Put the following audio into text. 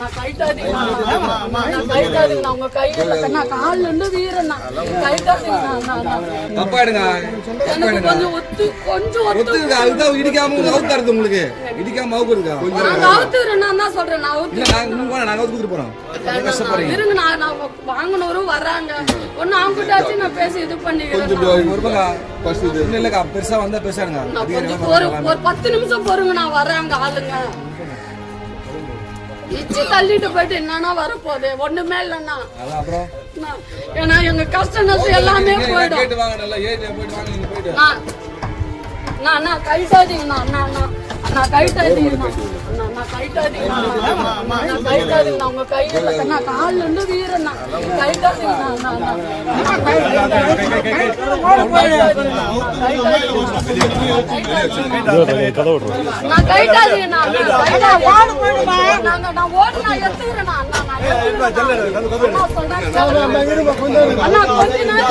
நான் கைட்டாதீங்க நான் கைட்டாதீங்க உங்க கையில நான் கால்ல இருந்து வீரண்ணா கைட்டாதீங்க தப்பா எடுங்க கொஞ்சம் ஒத்து அதுதான் இடிக்காம அவுத்தாருது உங்களுக்கு இடிக்காம அவுக்குறதுக்கா நான் அவுத்துறேன் நான் தான் சொல்றேன் நான் அவுத்து நாங்க அவுத்து கொடுத்துட்டு போறோம் கஷ்டப்படுறீங்க இருங்க நான் வாங்கனவரும் வர்றாங்க ஒன்னு அவங்க கிட்ட நான் பேசி இது பண்ணிக்கிறேன் இல்லக்கா பெருசா வந்தா பேசாருங்க ஒரு 10 நிமிஷம் பொறுங்க நான் வர்றாங்க ஆளுங்க இச்சி தள்ளிட்டு போயிட்டு என்னன்னா வரப்போகுது ஒண்ணுமே இல்லைன்னா ஏன்னா எங்க கஷ்ட நஷ்டம் எல்லாமே போயிடும் நான் கைட்டாதீங்கண்ணா நான் கைட்டாதீங்கண்ணா நான் கைட்டாதீங்கண்ணா உங்க கையில நான் கால்ல இருந்து வீரண்ணா கைட்டாதீங்கண்ணா நான் கைட்டாதீங்கண்ணா நான் ஓடுனா எடுத்துக்கிறேண்ணா அண்ணா கொஞ்ச நாள்